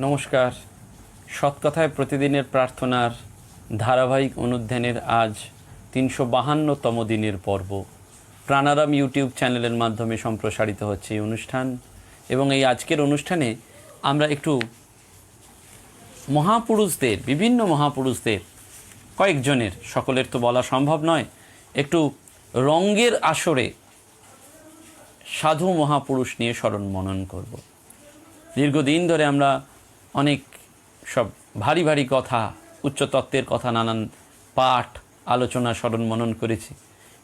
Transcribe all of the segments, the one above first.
নমস্কার। সৎকথায় প্রতিদিনের প্রার্থনার ধারাবাহিক অনুধ্যানের আজ ৩৫২তম দিনের পর্ব প্রাণারাম ইউটিউব চ্যানেলের মাধ্যমে সম্প্রসারিত হচ্ছে এই অনুষ্ঠান। এবং এই আজকের অনুষ্ঠানে আমরা একটু মহাপুরুষদের, বিভিন্ন মহাপুরুষদের কয়েকজনের, সকলের তো বলা সম্ভব নয়, একটু রঙ্গের আসরে সাধু মহাপুরুষ নিয়ে স্মরণ মনন করব। দীর্ঘদিন ধরে আমরা অনেক সব ভারী ভারী কথা, উচ্চতত্ত্বের কথা, নানান পাঠ, আলোচনা, স্মরণ মনন করেছি,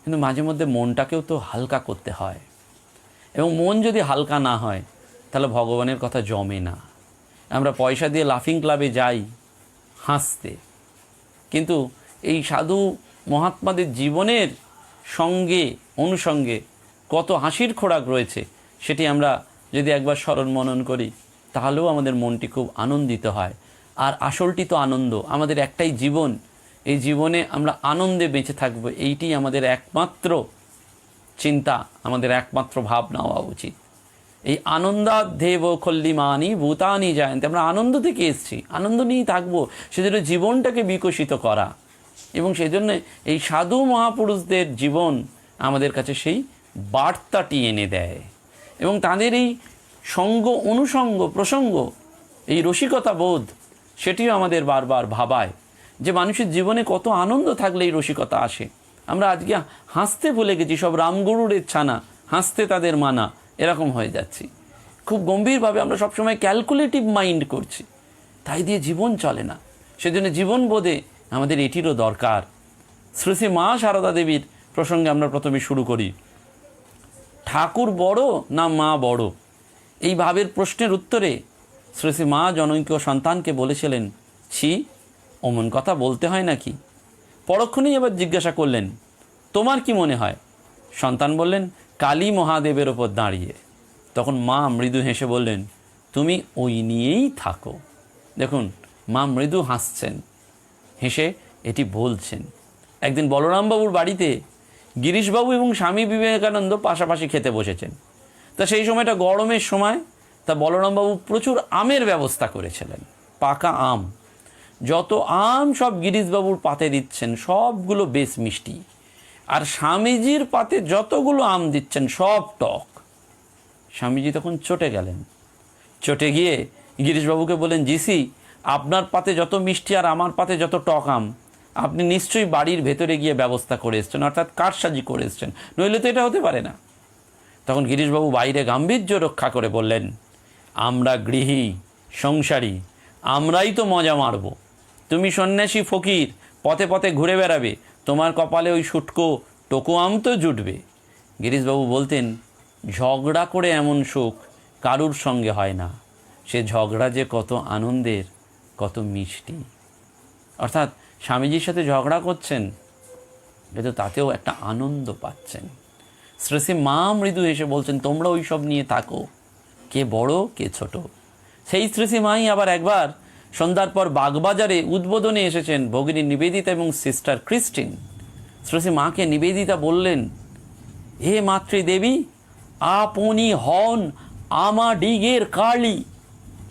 কিন্তু মাঝে মধ্যে মনটাকেও তো হালকা করতে হয়। এবং মন যদি হালকা না হয় তাহলে ভগবানের কথা জমে না। আমরা পয়সা দিয়ে লাফিং ক্লাবে যাই হাসতে, কিন্তু এই সাধু মহাত্মাদের জীবনের সঙ্গে অনুষঙ্গে কত হাসির খোরাক রয়েছে, সেটি আমরা যদি একবার স্মরণ মনন করি তাহলেও আমাদের মনটি খুব আনন্দিত হয়। আর আসলটি তো আনন্দ। আমাদের একটাই জীবন, এই জীবনে আমরা আনন্দে বেঁচে থাকবো, এইটি আমাদের একমাত্র চিন্তা, আমাদের একমাত্র ভাবনা হওয়া উচিত। এই আনন্দাধ্যেব খল্লিমানি ভূতানি জায়ন্তে, আমরা আনন্দ থেকে এসেছি, আনন্দ নিয়েই থাকবো। সেজন্য জীবনটাকে বিকশিত করা, এবং সেই জন্য এই সাধু মহাপুরুষদের জীবন আমাদের কাছে সেই বার্তাটি এনে দেয়। এবং তাদের এই সঙ্গ, অনুসঙ্গ, প্রসঙ্গ, এই রসিকতা বোধ, সেটিও আমাদের বারবার ভাবায় যে মানুষের জীবনে কত আনন্দ থাকলে এই রসিকতা আসে। আমরা আজকে হাসতে ভুলে গেছি, সব রামগরুরের ছানা, হাসতে তাদের মানা, এরকম হয়ে যাচ্ছি। খুব গম্ভীরভাবে আমরা সবসময় ক্যালকুলেটিভ মাইন্ড করছি, তাই দিয়ে জীবন চলে না। সেজন্য জীবনবোধে আমাদের এটিরও দরকার। শ্রী শ্রী মা সারদা দেবীর প্রসঙ্গে আমরা প্রথমে শুরু করি। ঠাকুর বড় না মা বড়, এই ভাবের প্রশ্নের উত্তরে শ্রী শ্রী মা জনৈক সন্তানকে বলেছিলেন, ছি, অমন কথা বলতে হয় নাকি? পরক্ষণেই আবার জিজ্ঞাসা করলেন, তোমার কি মনে হয়? সন্তান বললেন, কালী মহাদেবের ওপর দাঁড়িয়ে। তখন মা মৃদু হেসে বললেন, তুমি ওই নিয়েই থাকো। দেখুন, মা মৃদু হাসছেন, হেসে এটি বলছেন। একদিন বলরামবাবুর বাড়িতে গিরিশবাবু এবং স্বামী বিবেকানন্দ পাশাপাশি খেতে বসেছেন। তা সেই সময়টা গরমের সময়, তা বলরামবাবু প্রচুর আমের ব্যবস্থা করেছিলেন, পাকা আম। যত আম সব গিরিশবাবুর পাতে দিচ্ছেন, সবগুলো বেশ মিষ্টি। আর স্বামীজির পাতে যতগুলো আম দিচ্ছেন সব টক। স্বামীজি তখন চটে গেলেন। চটে গিয়ে গিরিশবাবুকে বলেন, জিসি, আপনার পাতে যত মিষ্টি আর আমার পাতে যত টক আম, আপনি নিশ্চয়ই বাড়ির ভেতরে গিয়ে ব্যবস্থা করে এসছেন, অর্থাৎ কারসাজি করে এসছেন, নইলে তো এটা হতে পারে না। তখন গিরিশবাবু বাইরে গাম্ভীর্য রক্ষা করে বললেন, আমরা গৃহী, সংসারী, আমরাই তো মজা মারব। তুমি সন্ন্যাসী ফকির, পথে পথে ঘুরে বেড়াবে, তোমার কপালে ওই শুটকো টোকো আম তো জুটবে। গিরিশবাবু বলতেন, ঝগড়া করে এমন সুখ কারুর সঙ্গে হয় না। সে ঝগড়া যে কত আনন্দের, কত মিষ্টি। অর্থাৎ স্বামীজির সাথে ঝগড়া করছেন, কিন্তু তাতেও একটা আনন্দ পাচ্ছেন। শ্রী শ্রী মা মৃদু এসে বলছেন, তোমরা ওই সব নিয়ে থাকো, কে বড় কে ছোট। সেই শ্রী শ্রী মাই আবার একবার সন্ধ্যার পর বাগবাজারে উদ্বোধনে এসেছেন ভগিনী নিবেদিতা এবং সিস্টার ক্রিস্টিন। শ্রী শ্রী মাকে নিবেদিতা বললেন, হে মাতৃদেবী, আপনি হন আমাডিগের কালী।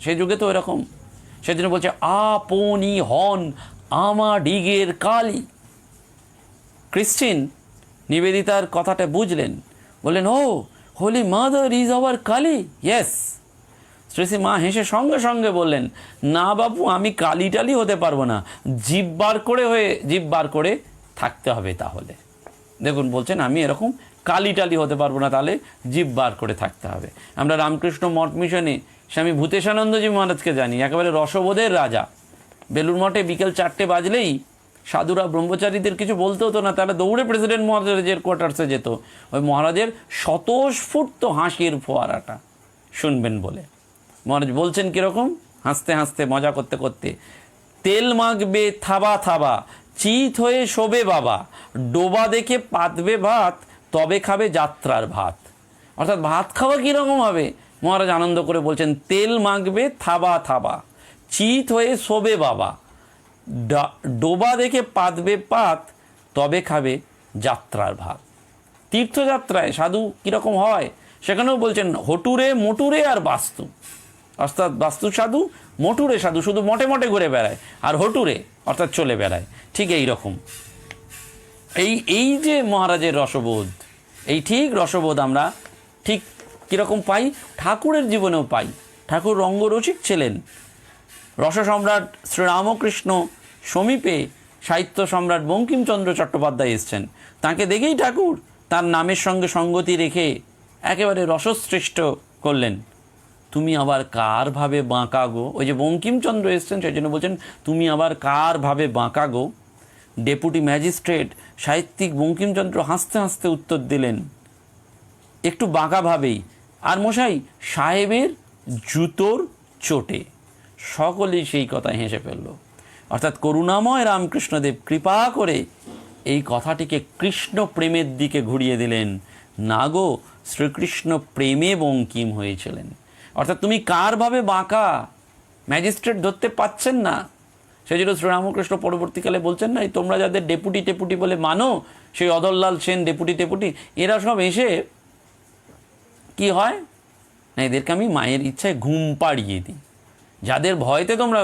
সে যুগে তো এরকম, সেজন্য বলছে, আপনি হন আমাডিগের কালী। ক্রিস্টিন নিবেদিতার কথাটা বুঝলেন, বললেন, O holy mother is our Kali. Yes. Shri Shri মা হেসে সঙ্গে সঙ্গে বললেন, না বাপু, আমি কালী টালি হতে পারবো না, জিভ বার করে থাকতে হবে। তাহলে দেখুন, বলছেন আমি এরকম কালী টালি হতে পারবো না, তাহলে জিভ বার করে থাকতে হবে। আমরা রামকৃষ্ণ মঠ মিশনে স্বামী ভূতেশানন্দজি মহারাজকে জানি, একেবারে রসবোধের রাজা। বেলুর মঠে বিকেল 4টে বাজলেই সাধুরা ব্রহ্মচারীদের কিছু বলতে হতো না, তারা দৌড়ে প্রেসিডেন্ট মহারাজের কোয়ার্টার্সে যেত, ওই মহারাজের স্বতঃস্ফূর্ত হাসির ফোয়ারাটা শুনবেন বলে। মহারাজ বলছেন কীরকম, হাসতে হাসতে, মজা করতে করতে, তেল মাখবে থাবা থাবা, চিত হয়ে শোবে বাবা, ডোবা দেখে পাতবে ভাত, তবে খাবে যাত্রার ভাত। অর্থাৎ ভাত খাওয়া কীরকম হবে, মহারাজ আনন্দ করে বলছেন, তেল মাখবে থাবা থাবা, চিত হয়ে শোবে বাবা, ডোবা দেখে পাতবে পাত, তবে খাবে যাত্রার ভাত। তীর্থযাত্রায় সাধু কীরকম হয় সেখানেও বলছেন, হটুরে মোটুরে আর বাস্তু। অর্থাৎ বাস্তু সাধু, মটুরে সাধু শুধু মটে মটে ঘুরে বেড়ায়, আর হটুরে অর্থাৎ চলে বেড়ায়। ঠিক এই রকম এই যে মহারাজের রসবোধ, এই ঠিক রসবোধ আমরা ঠিক কীরকম পাই, ঠাকুরের জীবনেও পাই। ঠাকুর রঙ্গরসিক ছিলেন। রস সম্রাট শ্রীরামকৃষ্ণ সমীপে সাহিত্য সম্রাট বঙ্কিমচন্দ্র চট্টোপাধ্যায় এসছেন, তাকে দেখেই ঠাকুর তার নামের সঙ্গে সঙ্গতি রেখে একেবারে রসশ্রেষ্ঠ করলেন। তুমি আবার কার ভাবে বাঁকা গো, ওই যে বঙ্কিমচন্দ্র এসছেন সেই জন্য বলছেন তুমি আবার কার ভাবে বাঁকা গো। ডেপুটি ম্যাজিস্ট্রেট সাহিত্যিক বঙ্কিমচন্দ্র হাসতে হাসতে উত্তর দিলেন একটু বাঁকাভাবেই, আর মশাই সাহেবের জুতোর চোটে। সকলেই সেই কথায় হেসে ফেলল। অর্থাৎ করুণাময় রামকৃষ্ণদেব কৃপা করে এই কথাটিকে কৃষ্ণ প্রেমের দিকে ঘুরিয়ে দিলেন। না গো, শ্রীকৃষ্ণ প্রেমে বঙ্কিম হয়েছিলেন। অর্থাৎ তুমি কারভাবে বাঁকা, ম্যাজিস্ট্রেট ধরতে পাচ্ছেন না। সেই জন্য শ্রীরামকৃষ্ণ পরবর্তীকালে বলছেন না, তোমরা যাদের ডেপুটি বলে মানো, সেই অদরলাল সেন ডেপুটি, এরা সব এসে কি হয় না, এদেরকে আমি মায়ের ইচ্ছায় ঘুম পাড়িয়ে দিই। যাদের ভয়তে তোমরা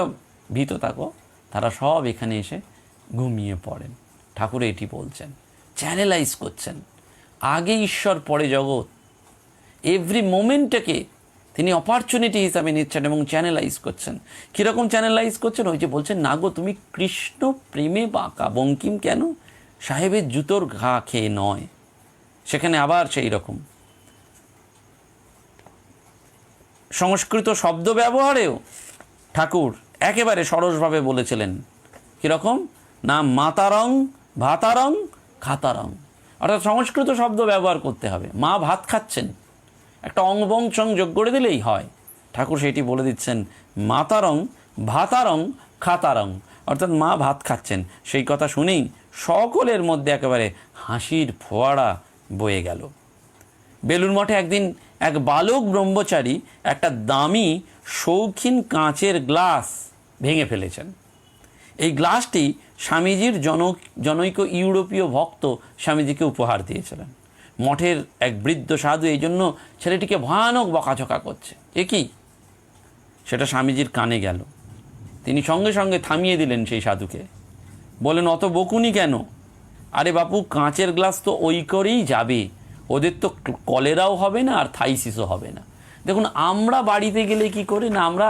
ভীত থাকো তারা সব এখানে এসে ঘুমিয়ে পড়েন। ঠাকুর এটি বলছেন, চ্যানেলাইজ করছেন। আগে ঈশ্বর পরে জগৎ, এভরি মোমেন্টটাকে তিনি অপরচুনিটি হিসাবে নিচ্ছেন এবং চ্যানেলাইজ করছেন। কীরকম চ্যানেলাইজ করছেন? ওই যে বলছেন না গো তুমি কৃষ্ণ প্রেমে বাঁকা। বঙ্কিম কেন? সাহেবের জুতোর ঘা খেয়ে নয়। সেখানে আবার সেই রকম সংস্কৃত শব্দ ব্যবহারেও ঠাকুর একেবারে সরসভাবে বলেছিলেন। কীরকম না, মাতারং ভাতারং খাতারং, অর্থাৎ সংস্কৃত শব্দ ব্যবহার করতে হবে। মা ভাত খাচ্ছেন, একটা অং বং চং যোগ করে দিলেই হয়। ঠাকুর সেটি বলে দিচ্ছেন মাতারং ভাতারং খাতারং, অর্থাৎ মা ভাত খাচ্ছেন। সেই কথা শুনেই সকলের মধ্যে একেবারে হাসির ফোয়ারা বয়ে গেল। বেলুড় মঠে একদিন এক বালক ব্রহ্মচারী একটা দামি শৌখিন কাঁচের গ্লাস ভেঙে ফেলেছেন। এই গ্লাসটি স্বামীজির জনৈক ইউরোপীয় ভক্ত স্বামীজিকে উপহার দিয়েছিলেন। মঠের এক বৃদ্ধ সাধু এই জন্য ছেলেটিকে ভয়ানক বকাঝকা করছে। এ কি? সেটা স্বামীজির কানে গেল। তিনি সঙ্গে সঙ্গে থামিয়ে দিলেন সেই সাধুকে, বলেন অত বকুনি কেন? আরে বাপু, কাঁচের গ্লাস তো ওই করেই যাবে, ওদের তো কলেরাও হবে না আর থাইসিসও হবে না। দেখুন, আমরা বাড়িতে গেলে কি করি না, আমরা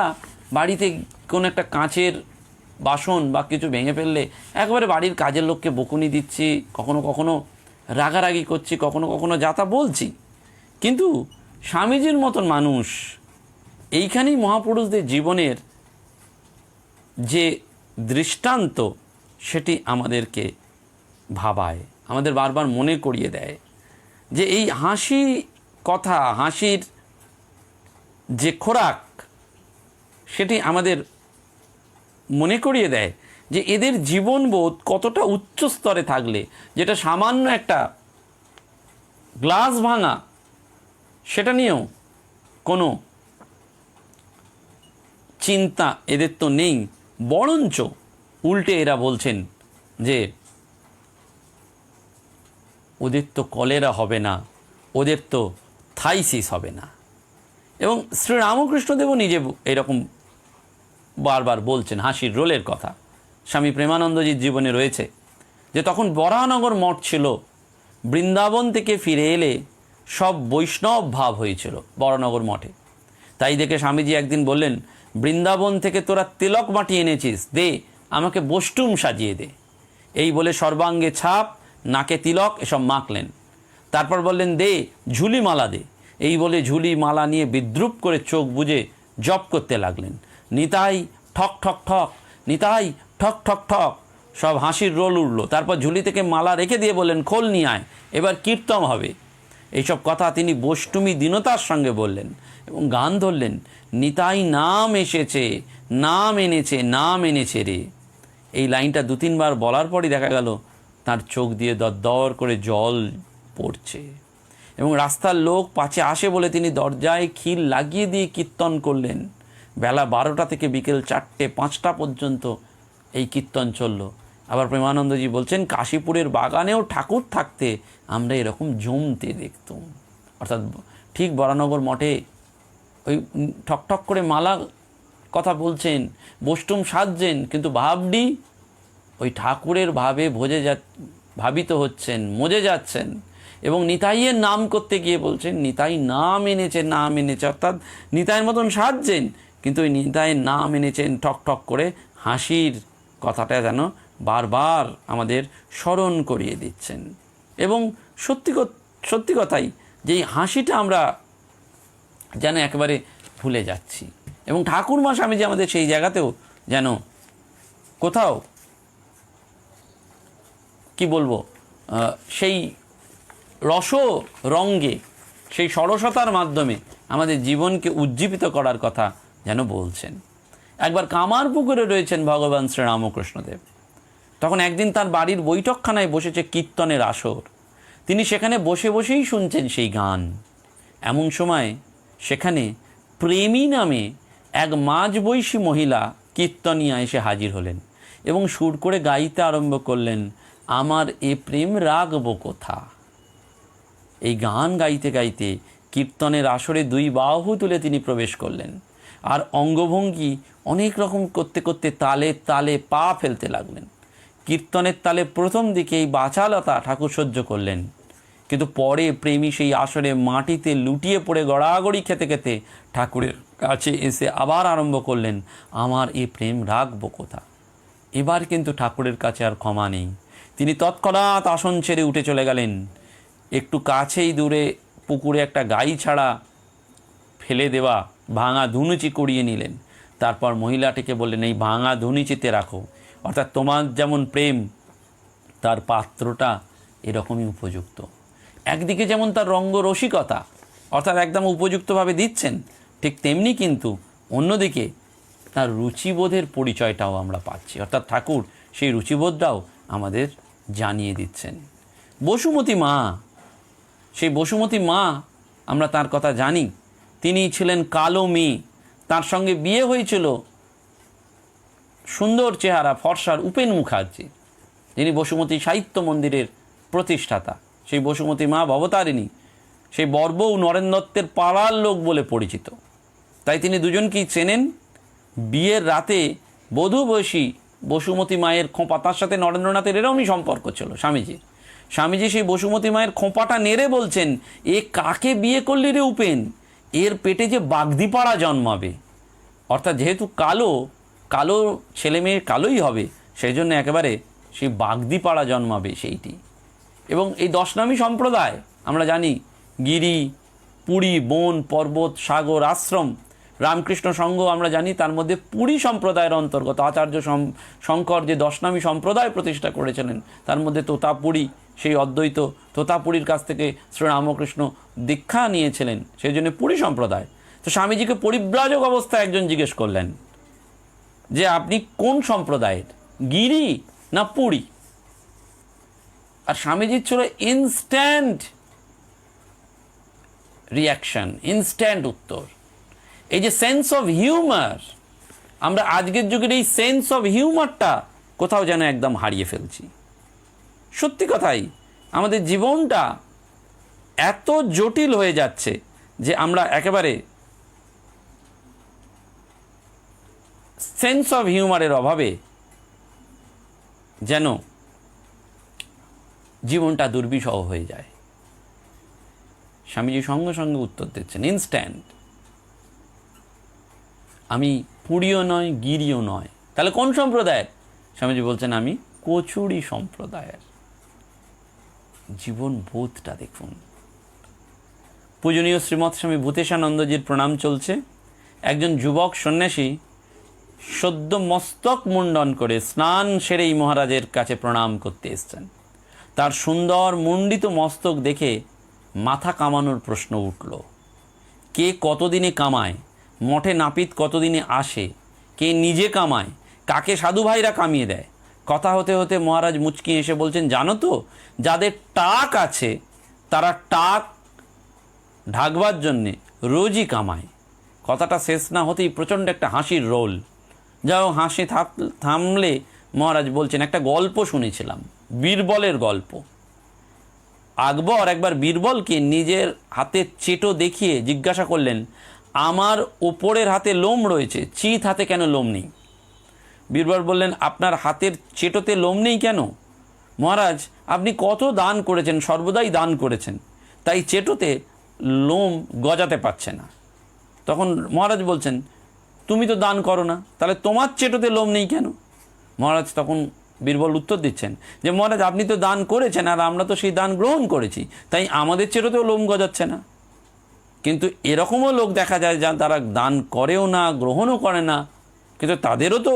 বাড়িতে কোনো একটা কাঁচের বাসন বা কিছু ভেঙে ফেললে একবারে বাড়ির কাজের লোককে বকুনি দিচ্ছি, কখনো কখনো রাগারাগি করছি, কখনো কখনো যাতা বলছি। কিন্তু স্বামীজির মতন মানুষ, এইখানেই মহাপুরুষদের জীবনের যে দৃষ্টান্ত সেটি আমাদেরকে ভাবায়, আমাদের বারবার মনে করিয়ে দেয় যে এই হাসি কথা, হাসির যে খোরাক, সেটি আমাদের মনে করিয়ে দেয় যে এদের জীবনবোধ কতটা উচ্চ স্তরে থাকলে, যেটা সামান্য একটা গ্লাস ভাঙা সেটা নিয়েও কোনো চিন্তা এদের তো নেই, বরঞ্চ উল্টে এরা বলছেন যে ওদের তো কলেরা হবে না, ওদের তো থাইসিস হবে না। এবং শ্রীরামকৃষ্ণদেবও নিজে এরকম বারবার বলছেন হাসির রোলের কথা। স্বামী প্রেমানন্দজির জীবনে রয়েছে যে তখন বরাহনগর মঠ ছিল, বৃন্দাবন থেকে ফিরে এলে সব বৈষ্ণব ভাব হয়েছিল বরাহনগর মঠে। তাই দেখে স্বামীজি একদিন বললেন, বৃন্দাবন থেকে তোরা তিলক মাটি এনেছিস, দে আমাকে বষ্টুম সাজিয়ে দে। এই বলে সর্বাঙ্গে ছাপ, নাকে তিলক এসব মাখলেন। তারপর বললেন, দে ঝুলি মালা দে। এই বলে ঝুলি মালা নিয়ে বিদ্রুপ করে চোখ বুজে জপ করতে লাগলেন। নিতাই ঠক ঠক ঠক, নিতাই ঠক ঠক ঠক, সব হাসির রোল উঠল। তারপর ঝুলি থেকে মালা রেখে দিয়ে বললেন, খোল নিয়ে আয়, এবার কীর্তন হবে। এইসব কথা তিনি বষ্টুমি দীনতার সঙ্গে বললেন এবং গান ধরলেন, নিতাই নাম এসেছে, নাম এনেছে, নাম এনেছে রে। এই লাইনটা 2-3 বার বলার পরই দেখা গেল তার চোখ দিয়ে দরদর করে জল পড়ছে। এবং রাস্তার লোক পাছে আসে বলে তিনি দরজায় খিল লাগিয়ে দিয়ে কীর্তন করলেন। বেলা 12টা থেকে বিকেল 4টে-5টা পর্যন্ত এই কীর্তন চলল। আবার প্রেমানন্দজি বলছেন, কাশীপুরের বাগানেও ঠাকুর থাকতে আমরা এরকম জমতে দেখতাম। অর্থাৎ ঠিক বরাহনগর মঠে ওই ঠকঠক করে মালা কথা বলছেন, বষ্টুম সাজছেন, কিন্তু ভাবটি ওই ঠাকুরের ভাবে ভাবিত হচ্ছেন, মজে যাচ্ছেন। এবং নিতাইয়ের নাম করতে গিয়ে বলছেন নিতাই নাম এনেছে, নাম এনেছে, অর্থাৎ নিতাইয়ের মতন সাজছেন, কিন্তু ওই নিতাইয়ের নাম এনেছেন ঠক ঠক করে হাসির কথাটা যেন বারবার আমাদের স্মরণ করিয়ে দিচ্ছেন। এবং সত্যি কথাই যে এই হাসিটা আমরা যেন একেবারে ভুলে যাচ্ছি। এবং ঠাকুরমা স্বামীজি আমাদের সেই জায়গাতেও যেন কোথাও কি বলবো, সেই রঙ্গে, সেই সরসতার মাধ্যমে আমাদের জীবনকে উজ্জীবিত করার কথা যেন বলছেন। একবার কামারপুকুরে রয়েছেন ভগবান শ্রীরামকৃষ্ণদেব। তখন একদিন তার বাড়ির বৈঠকখানায় বসেছে কীর্তনের আসর। তিনি সেখানে বসে বসেই শুনছেন সেই গান। এমন সময় সেখানে প্রেমী নামে এক মাঝবয়সী মহিলা কীর্তনিয়া এসে হাজির হলেন এবং সুর করে গাইতে আরম্ভ করলেন, আমার এ প্রেম রাখবো কোথা। এই গান গাইতে গাইতে কীর্তনের আসরে দুই বাহু তুলে তিনি প্রবেশ করলেন, আর অঙ্গভঙ্গি অনেক রকম করতে করতে তালে তালে পা ফেলতে লাগলেন। কীর্তনের তালে প্রথম দিকে এই বাচালতা ঠাকুর সহ্য করলেন, কিন্তু পরে প্রেমী সেই আসরে মাটিতে লুটিয়ে পড়ে গড়াগড়ি খেতে খেতে ঠাকুরের কাছে এসে আবার আরম্ভ করলেন, আমার এ প্রেম রাখবো কোথা। এবার কিন্তু ঠাকুরের কাছে আর ক্ষমা নেই। তিনি তৎক্ষণাৎ আসন ছেড়ে উঠে চলে গেলেন। একটু কাছেই দূরে পুকুরে একটা গাই ছাড়া ফেলে দেওয়া ভাঙা ধুনুচি কুড়িয়ে নিলেন। তারপর মহিলাটিকে বললেন, এই ভাঙা ধুনুচিতে রাখো, অর্থাৎ তোমার যেমন প্রেম, তার পাত্রটা এরকমই উপযুক্ত। একদিকে যেমন তার রঙ্গরসিকতা, অর্থাৎ একদম উপযুক্তভাবে দিচ্ছেন, ঠিক তেমনি কিন্তু অন্যদিকে তার রুচিবোধের পরিচয়টাও আমরা পাচ্ছি, অর্থাৎ ঠাকুর সেই রুচিবোধটাও আমাদের জানিয়ে দিচ্ছেন। বসুমতী মা, সেই বসুমতী মা আমরা তার কথা জানি। তিনি ছিলেন কালো মেয়ে, তার সঙ্গে বিয়ে হয়েছিল সুন্দর চেহারা ফর্সার উপেন মুখার্জি, যিনি বসুমতী সাহিত্য মন্দিরের প্রতিষ্ঠাতা। সেই বসুমতী মা ভবতারিণী, সেই বর্বৌ নরেন দত্তের পাড়ার লোক বলে পরিচিত। তাই তিনি দুজনকেই চেনেন। বিয়ের রাতে বধূ বয়সী বসুমতী মায়ের খোঁপা, তার সাথে নরেন্দ্রনাথের এরকমই সম্পর্ক ছিল স্বামীজির। স্বামীজি সেই বসুমতী মায়ের খোঁপাটা নেড়ে বলছেন, এ কাকে বিয়ে করলি রে উপেন, এর পেটে যে বাগদিপাড়া জন্মাবে। অর্থাৎ যেহেতু কালো ছেলে মেয়ে কালোই হবে, সেই জন্য একেবারে সেই বাগদিপাড়া জন্মাবে সেইটি। এবং এই দশনামী সম্প্রদায় আমরা জানি, গিরি, পুরী, বন, পর্বত, সাগর, আশ্রম, রামকৃষ্ণ সংঘ আমরা জানি, তার মধ্যে পুরী সম্প্রদায়ের অন্তর্গত আচার্য শঙ্কর যে দশনামী সম্প্রদায় প্রতিষ্ঠা করেছিলেন, তার মধ্যে তোতাপুরী, সেই অদ্বৈত তোতাপুরীর কাছ থেকে শ্রীরামকৃষ্ণ দীক্ষা নিয়েছিলেন, সেই জন্য পুরী সম্প্রদায়। তো স্বামীজিকে পরিব্রাজক অবস্থায় একজন জিজ্ঞেস করলেন যে আপনি কোন সম্প্রদায়ের, গিরি না পুরী? আর স্বামীজির ছিল ইনস্ট্যান্ট রিয়াকশন, ইনস্ট্যান্ট উত্তর। এই যে সেন্স অফ হিউমার, আমরা আজকের যুগের এই সেন্স অফ হিউমারটা কোথাও যেন একদম হারিয়ে ফেলছি। সত্যি কথাই আমাদের জীবনটা এত জটিল হয়ে যাচ্ছে যে আমরা একেবারে সেন্স অফ হিউমারের অভাবে যেন জীবনটা দুর্বিষহ হয়ে যায়। স্বামীজি সঙ্গে সঙ্গে উত্তর দিচ্ছেন ইনস্ট্যান্ট, আমি পুরীও নয়, গিরিও নয়। তাহলে কোন সম্প্রদায়ের? স্বামীজি বলছেন আমি কচুরি সম্প্রদায়ের। জীবন বোধটা দেখুন। পূজনীয় শ্রীমৎ স্বামী ভূতেশানন্দজির প্রণাম চলছে। একজন যুবক সন্ন্যাসী সদ্য মস্তক মুন্ডন করে স্নান সেরেই মহারাজের কাছে প্রণাম করতে এসছেন। তার সুন্দর মুন্ডিত মস্তক দেখে মাথা কামানোর প্রশ্ন উঠল। কে কতদিনে কামায়, মঠে নাপিত কতদিনে আসে, কে নিজে কামায়, কাকে সাধু ভাইরা কামিয়ে দেয়? কথা হতে হতে মহারাজ মুচকি এসে বলছেন, জানো তো, যাদের টাক আছে তারা টাক ঢাকবার জন্যে রোজই কামায়। কথাটা শেষ না হতেই প্রচণ্ড একটা হাসির রোল। যাও হাসি থামলে মহারাজ বলছেন, একটা গল্প শুনেছিলাম, বীরবলের গল্প। আকবর একবার বীরবলকে নিজের হাতের চেটো দেখিয়ে জিজ্ঞাসা করলেন, আমার ওপরের হাতে লোম রয়েছে, চিত হাতে কেন লোম নেই? বীরবর বললেন, আপনার হাতের চেটোতে লোম নেই কেন? মহারাজ, আপনি কত দান করেছেন, সর্বদাই দান করেছেন, তাই চেটোতে লোম গজাতে পারছে না। তখন মহারাজ বলছেন, তুমি তো দান করো না, তাহলে তোমার চেটোতে লোম নেই কেন? মহারাজ তখন বীরবল উত্তর দিচ্ছেন যে, মহারাজ আপনি তো দান করেছেন, আর আমরা তো সেই দান গ্রহণ করেছি, তাই আমাদের চেটোতেও লোম গজাচ্ছে না। কিন্তু এরকমও লোক দেখা যায় যা তারা দান করেও না, গ্রহণও করে না, কিন্তু তাদেরও তো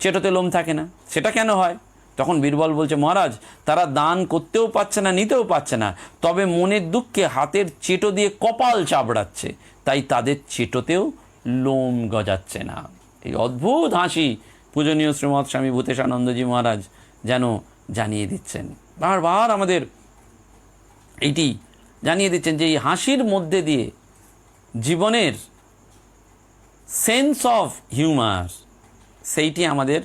চেটোতে লোম থাকে না, সেটা কেন হয়? তখন বীরবল বলছে, মহারাজ তারা দান করতেও পারছে না, নিতেও পারছে না, তবে মনের দুঃখে হাতের চেটো দিয়ে কপাল চাপড়াচ্ছে, তাই তাদের চেটোতেও লোম গজাচ্ছে না। এই অদ্ভুত হাসি পূজনীয় শ্রীমৎ স্বামী ভূতেশানন্দজি মহারাজ যেন জানিয়ে দিচ্ছেন, বারবার আমাদের এইটি জানিয়ে দিচ্ছেন যে এই হাসির মধ্যে দিয়ে জীবনের সেন্স অফ হিউমার, সেইটি আমাদের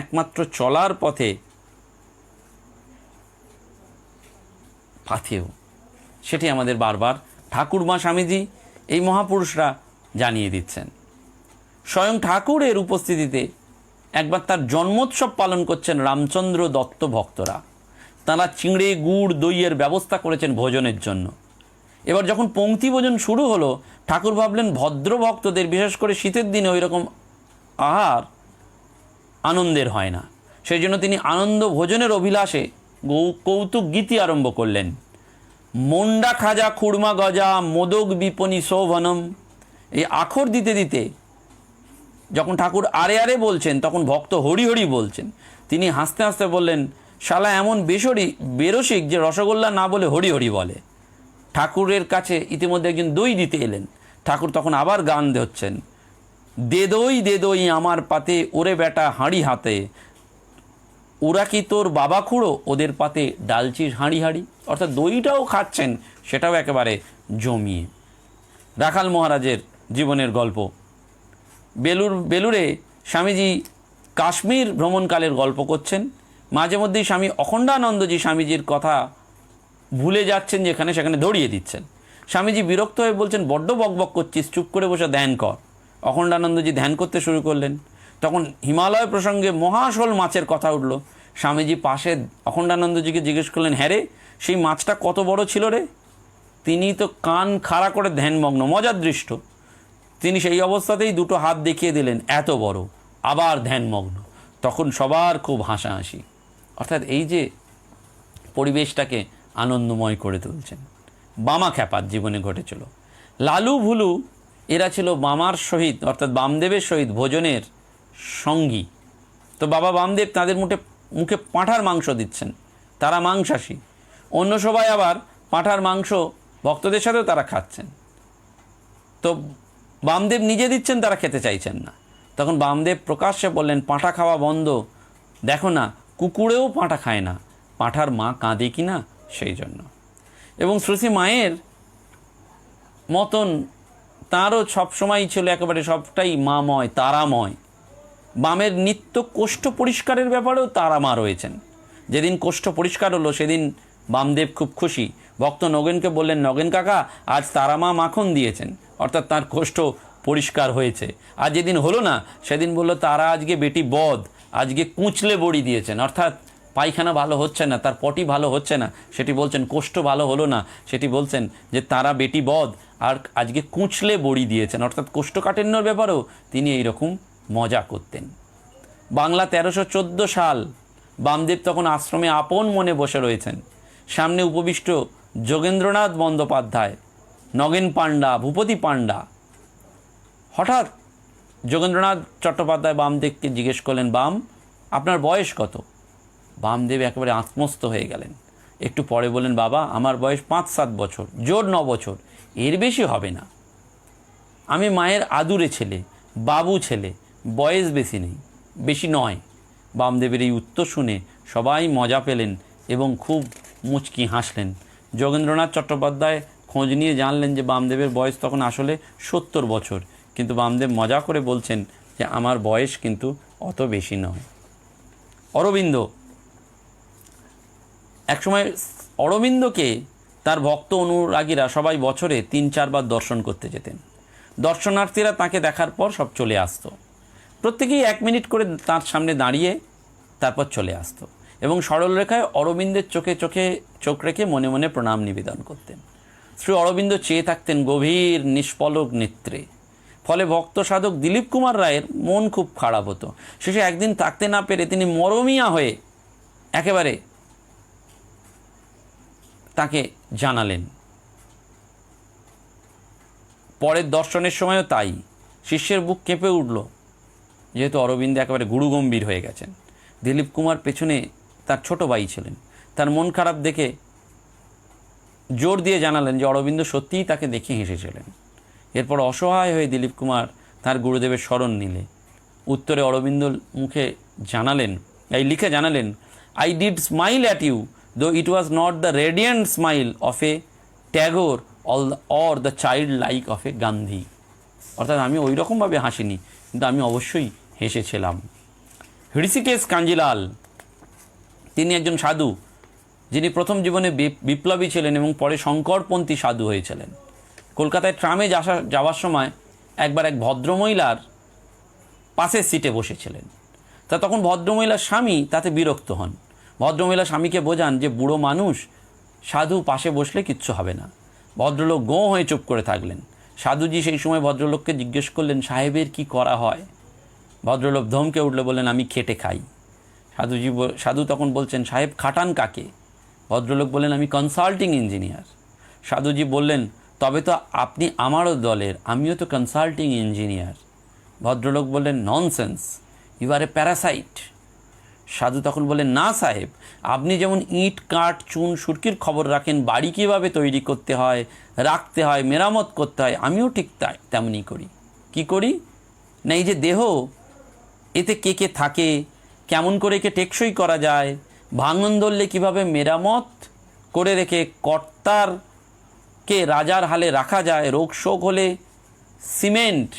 একমাত্র চলার পথে পাথেয়, সেটি আমাদের বারবার ঠাকুরমা স্বামীজি এই মহাপুরুষরা জানিয়ে দিচ্ছেন। স্বয়ং ঠাকুরের উপস্থিতিতে একবার তার জন্মোৎসব পালন করছেন রামচন্দ্র দত্ত ভক্তরা। তাঁরা চিঁড়ে গুড় দইয়ের ব্যবস্থা করেছেন ভোজনের জন্য। এবার যখন পংক্তি ভোজন শুরু হলো, ঠাকুর ভাবলেন ভদ্র ভক্তদের, বিশেষ করে শীতের দিনে ওই রকম আহার আনন্দের হয় না, সেই জন্য তিনি আনন্দ ভোজনের অভিলাষে কৌতুক গীতি আরম্ভ করলেন। মন্ডা খাজা খুড়মা গজা মোদক বিপণী শোভনম, এই আখর দিতে দিতে যখন ঠাকুর আরে আরে বলছেন, তখন ভক্ত হরি হরি বলছেন। তিনি হাসতে হাসতে বললেন, শালা এমন বেরসিক যে রসগোল্লা না বলে হরি হরি বলে। ঠাকুরের কাছে ইতিমধ্যে একজন দই দিতে এলেন। ঠাকুর তখন আবার গান ধরছেন, দে দই আমার পাতে, ওরে বেটা হাঁড়ি হাতে, ওরা কি তোর বাবা খুঁড়ো, ওদের পাতে ডালচির হাঁড়ি হাঁড়ি। অর্থাৎ দইটাও খাচ্ছেন, সেটাও একেবারে জমিয়ে। রাখাল মহারাজের জীবনের গল্প। বেলুরে স্বামীজি কাশ্মীর ভ্রমণকালের গল্প করছেন। মাঝে মধ্যেই স্বামী অখণ্ডানন্দজি স্বামীজির কথা ভুলে যাচ্ছেন, যেখানে সেখানে দৌড়িয়ে দিচ্ছেন। স্বামীজি বিরক্ত হয়ে বলছেন, বড্ড বকবক করছিস, চুপ করে বসে ধ্যান কর। অখণ্ডানন্দজি ধ্যান করতে শুরু করলেন। তখন হিমালয় প্রসঙ্গে মহাশোল মাছের কথা উঠল। স্বামীজি পাশে অখণ্ডানন্দজিকে জিজ্ঞেস করলেন, হ্যাঁ রে, সেই মাছটা কত বড় ছিল রে? তিনি তো কান খাড়া করে ধ্যানমগ্ন, মজার দৃষ্ট। তিনি সেই অবস্থাতেই দুটো হাত দেখিয়ে দিলেন, এত বড়, আবার ধ্যানমগ্ন। তখন সবার খুব হাসাহাসি। অর্থাৎ এই যে পরিবেশটাকে আনন্দময় করে তুলছেন। বামা খ্যাপার জীবনে ঘটেছিল। লালু ভুলু এরা ছিল বামার সহিত, অর্থাৎ বামদেবের সহিত ভোজনের সঙ্গী। তো বাবা বামদেব তাদের মুখে পাঁঠার মাংস দিচ্ছেন, তারা মাংসাশী। অন্য সবাই আবার পাঁঠার মাংস ভক্তদের সাথেও তারা খাচ্ছেন। তো বামদেব নিজে দিচ্ছেন, তারা খেতে চাইছেন না। তখন বামদেব প্রকাশ্যে বললেন, পাঁঠা খাওয়া বন্ধ, দেখো না কুকুরেও পাঁঠা খায় না, পাঁঠার মা কাঁদে কি না, সেই জন্য। এবং শ্রী মায়ের মতন তাঁরও সবসময়ই ছিল একেবারে সবটাই মাময়, তারাময়। বামের নিত্য কোষ্ঠ পরিষ্কারের ব্যাপারেও তারা মা রয়েছেন। যেদিন কোষ্ঠ পরিষ্কার হলো সেদিন বামদেব খুব খুশি। ভক্ত নগেনকে বললেন, নগেন কাকা, আজ তারা মা মাখন দিয়েছেন, অর্থাৎ তার কোষ্ঠ পরিষ্কার হয়েছে। আর যেদিন হলো না সেদিন বলল, তারা আজকে বেটি বদ, আজকে কুঁচলে বড়ি দিয়েছেন, অর্থাৎ পায়খানা ভালো হচ্ছে না, তার পটি ভালো হচ্ছে না, সেটি বলছেন। কোষ্ঠ ভালো হলো না, সেটি বলছেন যে তারা বেটি বদ আর আজকে কুঁচলে বড়ি দিয়েছেন, অর্থাৎ কোষ্ঠকাঠিন্যর ব্যাপারেও তিনি এইরকম মজা করতেন। বাংলা 1314 সাল। বামদেব তখন আশ্রমে আপন মনে বসে রয়েছেন। সামনে উপবিষ্ট যোগেন্দ্রনাথ বন্দ্যোপাধ্যায়, নগেন পাণ্ডা, ভূপতি পাণ্ডা। হঠাৎ যোগেন্দ্রনাথ চট্টোপাধ্যায় বামদেবকে জিজ্ঞেস করলেন, বাম, আপনার বয়স কত? বামদেব একেবারে আত্মস্থ হয়ে গেলেন। একটু পরে বললেন, বাবা, আমার বয়স 5-7 বছর, জোর 9 বছর, এর বেশি হবে না। আমি মায়ের আদুরে ছেলে, বাবু ছেলে, বয়স বেশি নয়। বামদেবের এই উত্তর শুনে সবাই মজা পেলেন এবং খুব মুচকি হাসলেন। যোগেন্দ্রনাথ চট্টোপাধ্যায় খোঁজ নিয়ে জানলেন যে বামদেবের বয়স তখন আসলে 70 বছর, কিন্তু বামদেব মজা করে বলছেন যে আমার বয়স কিন্তু অত বেশি নয়। অরবিন্দ, একসময় অরবিন্দকে তার ভক্ত অনুরাগীরা সবাই বছরে 3-4 বার দর্শন করতে যেতেন। দর্শনার্থীরা তাকে দেখার পর সব চলে আসতো, প্রত্যেকেই 1 মিনিট করে তার সামনে দাঁড়িয়ে তারপর চলে আসতো এবং সরলরেখায় অরবিন্দের চোখে চোখে চোখ রেখে মনে মনে প্রণাম নিবেদন করতেন। শ্রী অরবিন্দ চেয়ে থাকতেন গভীর নিষ্পলক নেত্রে। ফলে ভক্ত সাধক দিলীপ কুমার রায়ের মন খুব খারাপ হতো। শেষে একদিন থাকতে না পেরে তিনি মরমিয়া হয়ে একেবারে তাকে জানালেন। পরের দর্শনের সময়ও তাই, শিষ্যের বুক কেঁপে উঠল, যেহেতু অরবিন্দ একেবারে গুরুগম্ভীর হয়ে গেছেন। দিলীপ কুমার পেছনে তার ছোট ভাই ছিলেন, তার মন খারাপ দেখে জোর দিয়ে জানালেন যে অরবিন্দ সত্যিই তাকে দেখে হেসেছিলেন। এরপর অসহায় হয়ে দিলীপ কুমার তার গুরুদেবের শরণ নিলে উত্তরে অরবিন্দ লিখে জানালেন, I did smile at you though it was not the radiant smile of a Tagore or the child like of a Gandhi. অর্থাৎ আমি ওই রকমভাবে হাসিনি, কিন্তু আমি অবশ্যই হেসেছিলাম। ঋষিকেশ কাঞ্জিলাল, তিনি একজন সাধু, যিনি প্রথম জীবনে বিপ্লবী ছিলেন এবং পরে শঙ্করপন্থী সাধু হয়েছিলেন। কলকাতায় ট্রামে যাওয়ার সময় একবার এক ভদ্রমহিলার পাশের সিটে বসেছিলেন। তখন ভদ্রমহিলার স্বামী তাতে বিরক্ত হন। ভদ্রমহিলা স্বামীকে বোঝান যে বুড়ো মানুষ, সাধু পাশে বসলে কিচ্ছু হবে না। ভদ্রলোক গোঁ হয়ে চুপ করে থাকলেন। সাধুজি সেই সময় ভদ্রলোককে জিজ্ঞেস করলেন, সাহেবের কি করা হয়? ভদ্রলোক ধমকে উঠলে বললেন, আমি খেটে খাই। সাধু তখন বলছেন, সাহেব খাটান কাকে? ভদ্রলোক বললেন, আমি কনসাল্টিং ইঞ্জিনিয়ার। সাধুজি বললেন, তবে তো আপনি আমারও দলের, আমিও তো কনসাল্টিং ইঞ্জিনিয়ার। ভদ্রলোক বললেন, nonsense, you are a parasite. সাধু তখন বললেন, না সাহেব, আপনি যেমন ইট কাঠ চুন সুরকির খবর রাখেন, বাড়ি কীভাবে তৈরি করতে হয়, রাখতে হয়, মেরামত করতে হয়, আমিও ঠিক তেমনই করি। কি করি না, এই যে দেহ, এতে কে কে থাকে, কেমন করে একে টেকসই করা যায়, ভাঙন ধরলে কীভাবে মেরামত করে রেখে কর্তারকে রাজার হালে রাখা যায়, রোগ শোক হলে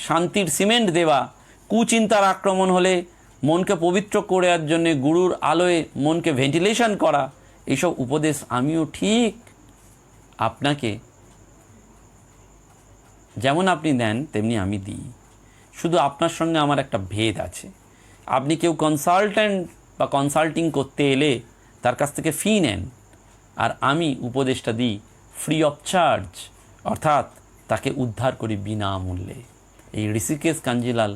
শান্তির সিমেন্ট দেওয়া, কুচিন্তার আক্রমণ হলে মনকে পবিত্র করার জন্যে গুরুর আলোয় মনকে ভেন্টিলেশন করা, এইসব উপদেশ আমিও ঠিক আপনাকে যেমন আপনি দেন তেমনি আমি দিই। শুধু আপনার সঙ্গে আমার একটা ভেদ আছে। আপনি কেউ কনসালট্যান্ট বা কনসাল্টিং করতে এলে তার কাছ থেকে ফি নেন, আর আমি উপদেশটা দিই ফ্রি অফ চার্জ, অর্থাৎ তাকে উদ্ধার করি বিনামূল্যে। এই ঋষিকেশ কাঞ্জিলাল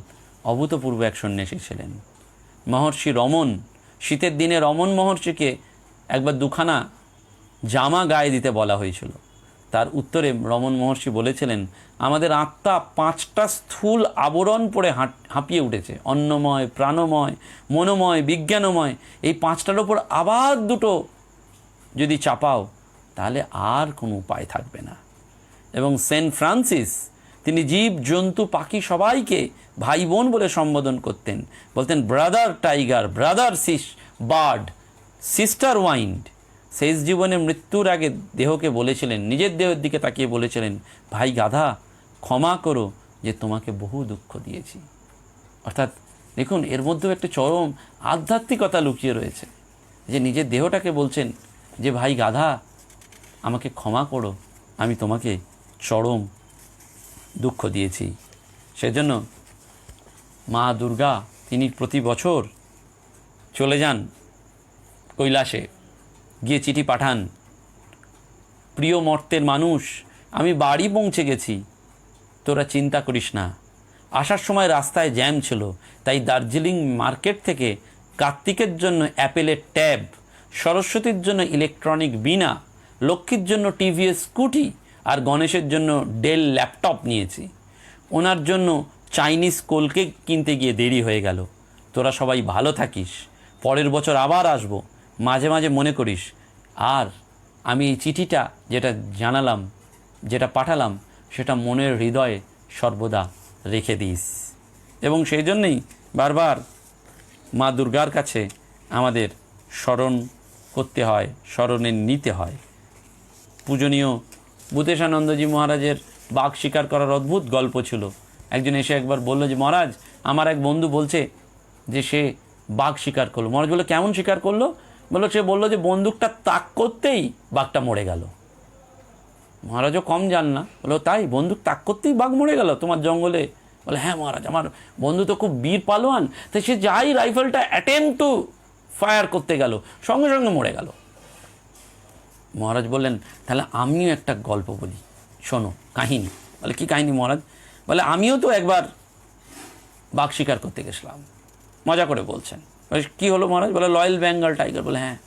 অভূতপূর্ব এক সন্ন্যাসী ছিলেন। মহর্ষি রমন, শীতের দিনে রমন মহর্ষিকে একবার 2খানা জামা গায়ে দিতে বলা হয়েছিল। তার উত্তরে রমন মহর্ষি বলেছিলেন, আমাদের আত্মা 5টা স্থূল আবরণ পড়ে হাঁপিয়ে উঠেছে, অন্নময়, প্রাণময়, মনোময়, বিজ্ঞানময়। এই 5টার ওপর আবার 2টো যদি চাপাও তাহলে আর কোনো উপায় থাকবে না। এবং সেন্ট ফ্রান্সিস, তিনি জীব জন্তু পাখি সবাইকে ভাই বোন বলে সম্বোধন করতেন। বলতেন, brother tiger, brother bird, sister wind. শেষ জীবনে মৃত্যুর আগে দেহকে বলেছিলেন, নিজের দেহের দিকে তাকিয়ে বলেছিলেন, ভাই গাধা, ক্ষমা করো যে তোমাকে বহু দুঃখ দিয়েছি। অর্থাৎ দেখুন, এর মধ্যেও একটা চরম আধ্যাত্মিকতা লুকিয়ে রয়েছে, যে নিজের দেহটাকে বলছেন যে ভাই গাধা, আমাকে ক্ষমা করো, আমি তোমাকে চরম দুঃখ দিয়েছি। সেজন্য মা দুর্গা, তিনি প্রতি বছর চলে যান কৈলাসে, গিয়ে চিঠি পাঠান, প্রিয় মর্তের মানুষ, আমি বাড়ি পৌঁছে গেছি, তোরা চিন্তা করিস না। আসার সময় রাস্তায় জ্যাম ছিল, তাই দার্জিলিং মার্কেট থেকে কার্তিকের জন্য অ্যাপেলের ট্যাব, সরস্বতীর জন্য ইলেকট্রনিক বীণা, লক্ষ্মীর জন্য টিভিএস স্কুটি আর গণেশের জন্য ডেল ল্যাপটপ নিয়েছি। ওনার জন্য চাইনিজ কোলকেক কিনতে গিয়ে দেরি হয়ে গেল। তোরা সবাই ভালো থাকিস, পরের বছর আবার আসবো, মাঝে মাঝে মনে করিস। আর আমি এই চিঠিটা যেটা পাঠালাম, সেটা মনের হৃদয়ে সর্বদা রেখে দিস। এবং সেই জন্যই বারবার মা দুর্গার কাছে আমাদের স্মরণ করতে হয়, স্মরণে নিতে হয়। পূজনীয় ভূতেশানন্দজি মহারাজের বাঘ শিকার করার অদ্ভুত গল্প ছিল। একজন এসে একবার বলল যে, মহারাজ, আমার এক বন্ধু বলছে যে সে বাঘ শিকার করলো। মহারাজ বললো, কেমন শিকার করলো? সে বললো যে বন্দুকটা তাক করতেই বাঘটা মরে গেল। মহারাজও কম যান না। বলো তাই? বন্দুক তাক করতেই বাঘ মরে গেল তোমার জঙ্গলে? বলে হ্যাঁ মহারাজ, আমার বন্ধু তো খুব বীর পালোয়ান, তাই সে যাই রাইফেলটা অ্যাটেম্প টু ফায়ার করতে গেল, সঙ্গে সঙ্গে মরে গেল। মহারাজ বললেন তাহলে আমিও একটা গল্প বলি, শোনো কাহিনী। বলে কি কাহিনী মহারাজ? বলে আমিও তো একবার বাঘ শিকার করতে গেছিলাম। মজা করে বলছেন। বলে কী হলো মহারাজ? বলে রয়্যাল বেঙ্গল টাইগার। বলে হ্যাঁ।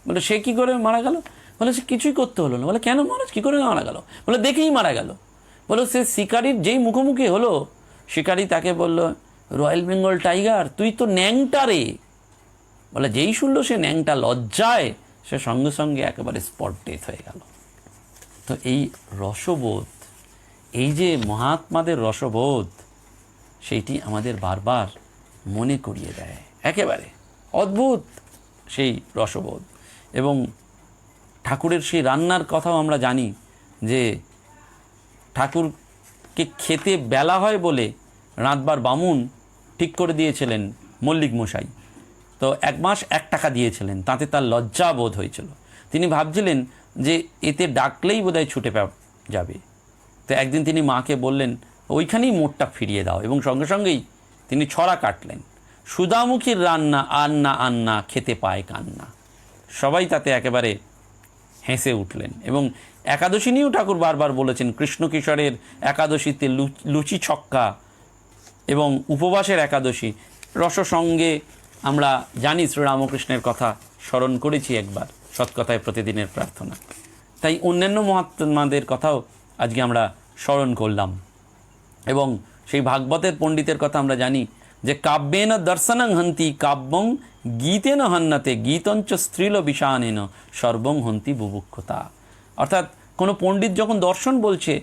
বলে সে কী করে মারা গেল? বলে সে কিছুই করতে হলো না। বলে কেন মহারাজ, কী করে মারা গেল? বলে দেখেই মারা গেল। বলো সে শিকারির যেই মুখোমুখি হলো, শিকারি তাকে বলল, রয়্যাল বেঙ্গল টাইগার তুই তো ন্যাংটা রে। বলে যেই শুনলো সে ন্যাংটা, লজ্জায় সে সঙ্গে সঙ্গে একেবারে স্পট ডেথ হয়ে গেল। তো এই রসবোধ, এই যে মহাত্মাদের রসবোধ, সেইটি আমাদের বারবার মনে করিয়ে দেয়। একেবারে অদ্ভুত সেই রসবোধ। এবং ঠাকুরের সেই রান্নার কথাও আমরা জানি যে ঠাকুরকে খেতে বেলা হয় বলে রাঁধবার বামুন ঠিক করে দিয়েছিলেন মল্লিক মশাই। তো 1 মাস 1 টাকা দিয়েছিলেন, তাতে তার লজ্জা বোধ হয়েছিল। তিনি ভাবছিলেন যে এতে ডাকলেই বোধহয় ছুটে যাবে। তো একদিন তিনি মাকে বললেন ওইখানেই মোটটা ফিরিয়ে দাও, এবং সঙ্গে সঙ্গেই তিনি ছড়া কাটলেন, সুধামুখীর রান্না আন্না আন্না খেতে পায় কান্না। সবাই তাতে একেবারে হেসে উঠলেন। এবং একাদশী নিয়েও ঠাকুর বারবার বলেছেন, কৃষ্ণ কিশোরের একাদশীতে লুচি ছক্কা এবং উপবাসের একাদশী রসসঙ্গে আমরা জানি শ্রীরামকৃষ্ণের কথা স্মরণ করেছি একবার, সৎকথায় প্রতিদিনের প্রার্থনা। তাই অন্যান্য মহাত্মাদের কথাও আজকে আমরা স্মরণ করলাম। এবং সেই ভাগবতের পণ্ডিতের কথা আমরা জানি যে কাব্যেন দর্শনং হন্তি কাব্যং গীতেন হন্নতে গীতঞ্চ স্ত্রীল বিষানেন সর্বং হন্তি বুভুক্ষতা। অর্থাৎ কোনো পণ্ডিত যখন দর্শন বলছে,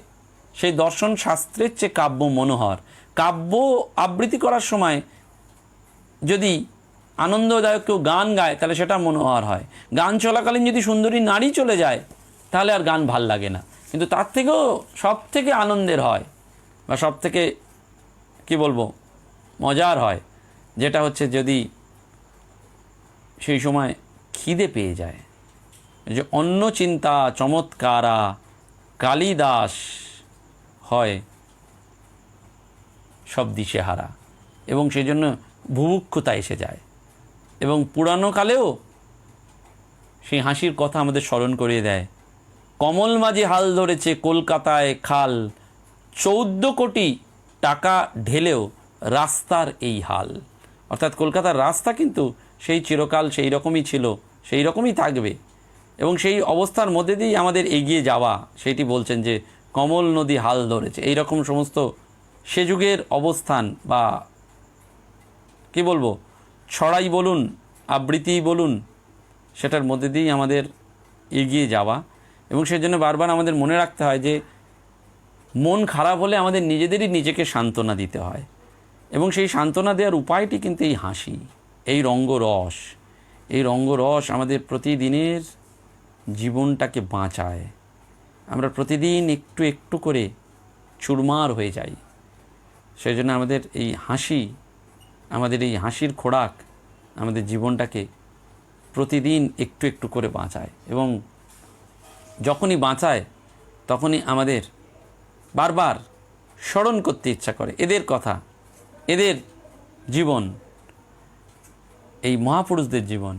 সেই দর্শন শাস্ত্রের চেয়ে কাব্য মনোহর। কাব্য আবৃত্তি করার সময় যদি আনন্দদায়ক কেউ গান গায় তাহলে সেটা মনোহর হয়। গান চলাকালীন যদি সুন্দরী নারী চলে যায় তাহলে আর গান ভাল লাগে না। কিন্তু তার থেকেও সব থেকে আনন্দের হয় বা সব থেকে কী বলবো মজার হয়, যেটা হচ্ছে যদি সেই সময় খিদে পেয়ে যায়, যে অন্য চিন্তা চমৎকারা কালিদাস হয় সব দিশেহারা, এবং সেই জন্য বুভুক্ষতা এসে যায়। এবং পুরানো কালেও সেই হাসির কথা আমাদের স্মরণ করিয়ে দেয়, কমল মাঝি হাল ধরেছে কলকাতায় খাল, 14 কোটি টাকা ঢেলেও রাস্তার এই হাল। অর্থাৎ কলকাতার রাস্তা কিন্তু সেই চিরকাল সেই রকমই ছিল, সেই রকমই থাকবে, এবং সেই অবস্থার মধ্যে দিয়েই আমাদের এগিয়ে যাওয়া। সেইটি বলছেন যে কমল নদী হাল ধরেছে, এই রকম সমস্ত সে যুগের অবস্থান বা কি বলবো ছড়াই বলুন আবৃত্তি বলুন, সেটার মধ্যে দিয়েই আমাদের এগিয়ে যাওয়া। এবং সেই জন্য বারবার আমাদের মনে রাখতে হয় যে মন খারাপ হলে আমাদের নিজেদেরই নিজেকে সান্ত্বনা দিতে হয়, এবং সেই সান্ত্বনা দেওয়ার উপায়টি কিন্তু এই হাসি, এই রঙ্গরস। এই রঙ্গরস আমাদের প্রতিদিনের জীবনটাকে বাঁচায়। আমরা প্রতিদিন একটু একটু করে চুরমার হয়ে যাই। সেই জন্য আমাদের এই হাসি, আমাদের এই হাসির খোরাক আমাদের জীবনটাকে প্রতিদিন একটু একটু করে বাঁচায়। এবং যখনই বাঁচায় তখনই আমাদের বারবার স্মরণ করতে ইচ্ছা করে এদের কথা, এদের জীবন, এই মহাপুরুষদের জীবন।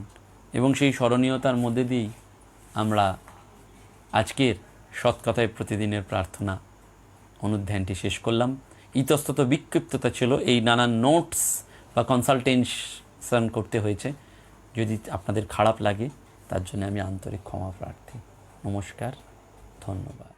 এবং সেই স্মরণীয়তার মধ্যে দিয়েই আমরা আজকের সৎকথায় প্রতিদিনের প্রার্থনা অনুধ্যানটি শেষ করলাম। ইতস্তত বিক্ষিপ্ততা ছিল, এই নানান নোটস বা কনসালটেশন করতে হয়েছে। যদি আপনাদের খারাপ লাগে তার জন্য আমি আন্তরিক ক্ষমা প্রার্থী। নমস্কার, ধন্যবাদ।